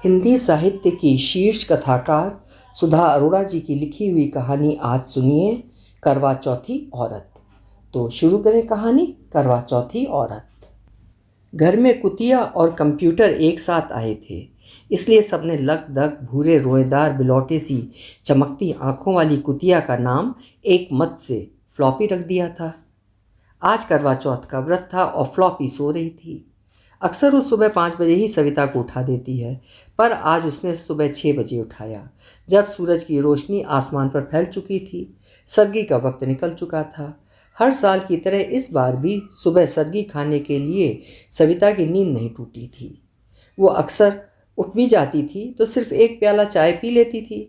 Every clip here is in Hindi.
हिंदी साहित्य की शीर्ष कथाकार सुधा अरोड़ा जी की लिखी हुई कहानी आज सुनिए, करवा चौथी औरत। तो शुरू करें कहानी, करवा चौथी औरत। घर में कुतिया और कंप्यूटर एक साथ आए थे, इसलिए सबने लगभग भूरे रोएदार बिलौटे सी चमकती आंखों वाली कुतिया का नाम एक मत से फ्लॉपी रख दिया था। आज करवा चौथ का व्रत था और फ्लॉपी सो रही थी। अक्सर वो सुबह 5 बजे ही सविता को उठा देती है, पर आज उसने सुबह 6 बजे उठाया, जब सूरज की रोशनी आसमान पर फैल चुकी थी। सरगी का वक्त निकल चुका था। हर साल की तरह इस बार भी सुबह सरगी खाने के लिए सविता की नींद नहीं टूटी थी। वो अक्सर उठ भी जाती थी तो सिर्फ एक प्याला चाय पी लेती थी।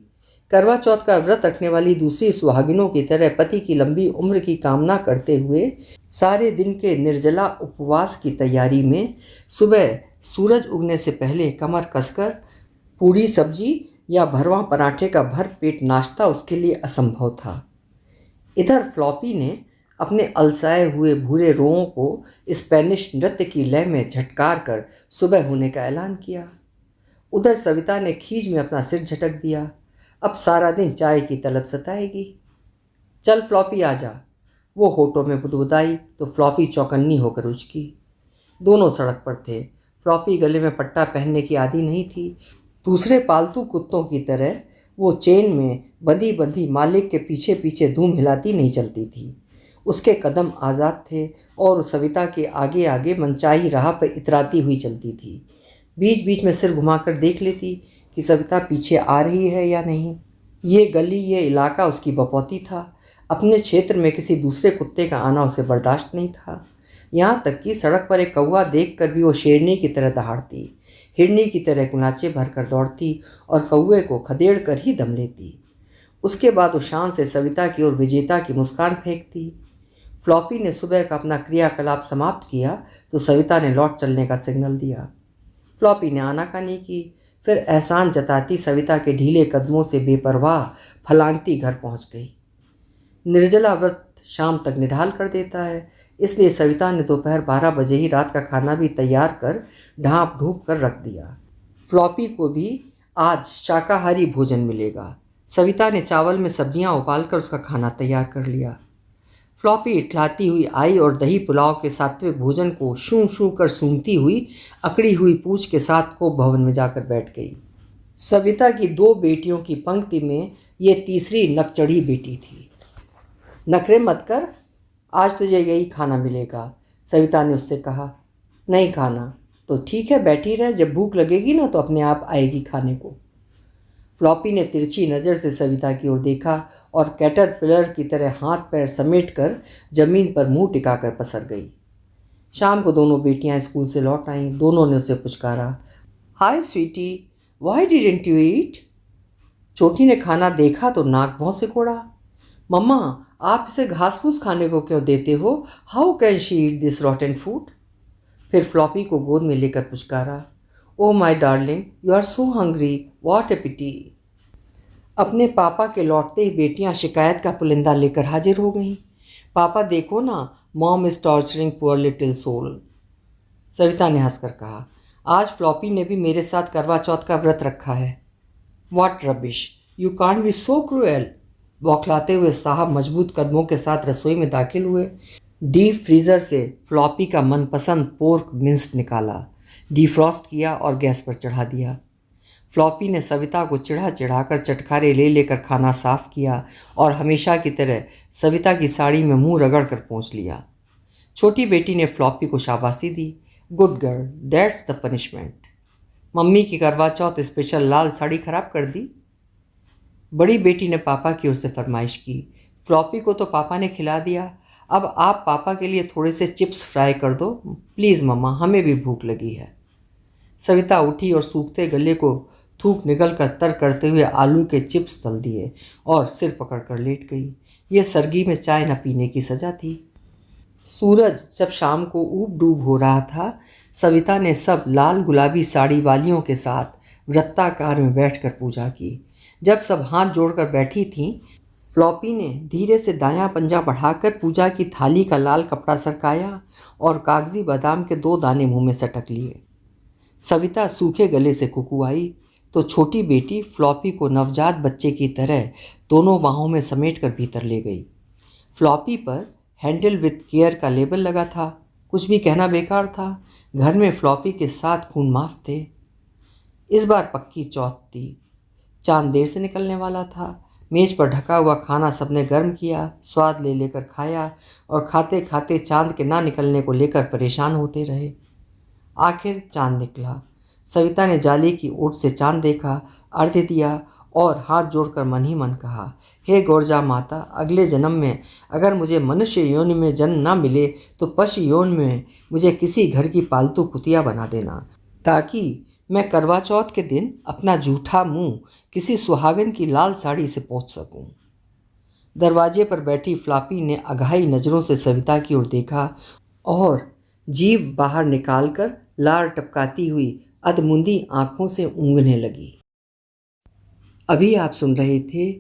करवा चौथ का व्रत रखने वाली दूसरी सुहागिनों की तरह पति की लंबी उम्र की कामना करते हुए सारे दिन के निर्जला उपवास की तैयारी में सुबह सूरज उगने से पहले कमर कसकर पूरी सब्जी या भरवा पराठे का भर पेट नाश्ता उसके लिए असंभव था। इधर फ्लॉपी ने अपने अलसाए हुए भूरे रोओं को स्पेनिश नृत्य की लय में झटकार कर सुबह होने का ऐलान किया। उधर सविता ने खीज में अपना सिर झटक दिया। अब सारा दिन चाय की तलब सताएगी। चल फ्लॉपी आ जा। वो होठों में बुदबुदाई तो फ्लॉपी चौकन्नी होकर उचकी। दोनों सड़क पर थे। फ्लॉपी गले में पट्टा पहनने की आदी नहीं थी। दूसरे पालतू कुत्तों की तरह वो चेन में बंधी बंधी मालिक के पीछे पीछे धूम हिलाती नहीं चलती थी। उसके कदम आज़ाद थे और सविता के आगे आगे मनचाही राह पर इतराती हुई चलती थी। बीच बीच में सिर घुमाकर देख लेती कि सविता पीछे आ रही है या नहीं। ये गली, ये इलाका उसकी बपौती था। अपने क्षेत्र में किसी दूसरे कुत्ते का आना उसे बर्दाश्त नहीं था। यहाँ तक कि सड़क पर एक कौवा देखकर भी वो शेरनी की तरह दहाड़ती, हिरनी की तरह कुनाचे भरकर दौड़ती और कौवे को खदेड़ कर ही दम लेती। उसके बाद वो शान से सविता की ओर विजेता की मुस्कान फेंकती। फ्लॉपी ने सुबह का अपना क्रियाकलाप समाप्त किया तो सविता ने लौट चलने का सिग्नल दिया। फ्लॉपी ने आनाकानी की, फिर एहसान जताती सविता के ढीले कदमों से बेपरवाह फलांगती घर पहुंच गई। निर्जला व्रत शाम तक निढाल कर देता है, इसलिए सविता ने दोपहर 12 बजे ही रात का खाना भी तैयार कर ढाँप ढूँप कर रख दिया। फ्लॉपी को भी आज शाकाहारी भोजन मिलेगा। सविता ने चावल में सब्जियां उबालकर उसका खाना तैयार कर लिया। फ्लॉपी इठलाती हुई आई और दही पुलाव के सात्विक भोजन को शूं शूं कर सूंघती हुई अकड़ी हुई पूंछ के साथ कोप भवन में जाकर बैठ गई। सविता की 2 बेटियों की पंक्ति में ये तीसरी नकचढ़ी बेटी थी। नखरे मत कर, आज तुझे यही खाना मिलेगा, सविता ने उससे कहा। नहीं खाना तो ठीक है, बैठी रह, जब भूख लगेगी ना तो अपने आप आएगी खाने को। फ्लॉपी ने तिरछी नज़र से सविता की ओर देखा और कैटरपिलर की तरह हाथ पैर समेटकर जमीन पर मुंह टिकाकर पसर गई। शाम को दोनों बेटियां स्कूल से लौट आईं। दोनों ने उसे पुचकारा, hi sweetie, why didn't you eat? छोटी ने खाना देखा तो नाक भौं से कोड़ा। मम्मा, आप इसे घास फूस खाने को क्यों देते हो? How can she eat this rotten food? फिर फ्लॉपी को गोद में लेकर पुचकारा, oh my darling, you are so hungry, what a pity. अपने पापा के लौटते ही बेटियां शिकायत का पुलिंदा लेकर हाजिर हो गईं। पापा देखो ना, mom is torturing poor little soul. Savita ने हंसकर कहा, आज फ्लॉपी ने भी मेरे साथ करवा चौथ का व्रत रखा है। What rubbish, you can't be so cruel. बौखलाते हुए साहब मजबूत कदमों के साथ रसोई में दाखिल हुए। डीप फ्रीज़र से फ्लॉपी का मनपसंद पोर्क मिंस्ड निकाला, डिफ्रॉस्ट किया और गैस पर चढ़ा दिया। फ्लॉपी ने सविता को चिढ़ा चिढ़ाकर चटखारे ले लेकर खाना साफ किया और हमेशा की तरह सविता की साड़ी में मुंह रगड़ कर पोंछ लिया। छोटी बेटी ने फ्लॉपी को शाबाशी दी, good girl, that's the punishment. मम्मी की करवा चौथ स्पेशल लाल साड़ी खराब कर दी। बड़ी बेटी ने पापा की ओर से फरमाइश की, फ्लॉपी को तो पापा ने खिला दिया, अब आप पापा के लिए थोड़े से चिप्स फ्राई कर दो प्लीज़ मम्मा, हमें भी भूख लगी है। सविता उठी और सूखते गले को थूक निकल कर तर करते हुए आलू के चिप्स तल दिए और सिर पकड़कर लेट गई। ये सरगी में चाय न पीने की सज़ा थी। सूरज जब शाम को ऊब डूब हो रहा था, सविता ने सब लाल गुलाबी साड़ी वालियों के साथ वृत्ताकार में बैठकर पूजा की। जब सब हाथ जोड़कर बैठी थीं, फ्लॉपी ने धीरे से दायां पंजा बढ़ाकर पूजा की थाली का लाल कपड़ा सरकाया और कागजी बादाम के 2 दाने मुंह में सटक लिए। सविता सूखे गले से कुकुआई तो छोटी बेटी फ्लॉपी को नवजात बच्चे की तरह दोनों बाहों में समेटकर भीतर ले गई। फ्लॉपी पर हैंडल विथ केयर का लेबल लगा था। कुछ भी कहना बेकार था। घर में फ्लॉपी के 7 खून माफ थे। इस बार पक्की चौथ थी। चांद देर से निकलने वाला था। मेज पर ढका हुआ खाना सबने गर्म किया, स्वाद ले लेकर खाया और खाते खाते चांद के ना निकलने को लेकर परेशान होते रहे। आखिर चांद निकला। सविता ने जाली की ओट से चांद देखा, अर्घ्य दिया और हाथ जोड़कर मन ही मन कहा, हे गौरजा माता, अगले जन्म में अगर मुझे मनुष्य योनि में जन्म ना मिले तो पशु योन में मुझे किसी घर की पालतू कुतिया बना देना, ताकि मैं करवा चौथ के दिन अपना जूठा मुंह किसी सुहागन की लाल साड़ी से पोंछ सकूं। दरवाजे पर बैठी फ्लॉपी ने अघाई नज़रों से सविता की ओर देखा और जीभ बाहर निकालकर लार टपकाती हुई अधमुंदी आंखों से ऊँघने लगी। अभी आप सुन रहे थे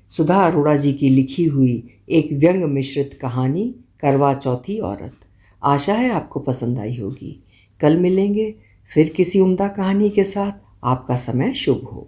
सुधा अरोड़ा जी की लिखी हुई एक व्यंग मिश्रित कहानी करवा चौथी औरत। आशा है आपको पसंद आई होगी। कल मिलेंगे फिर किसी उम्दा कहानी के साथ। आपका समय शुभ हो।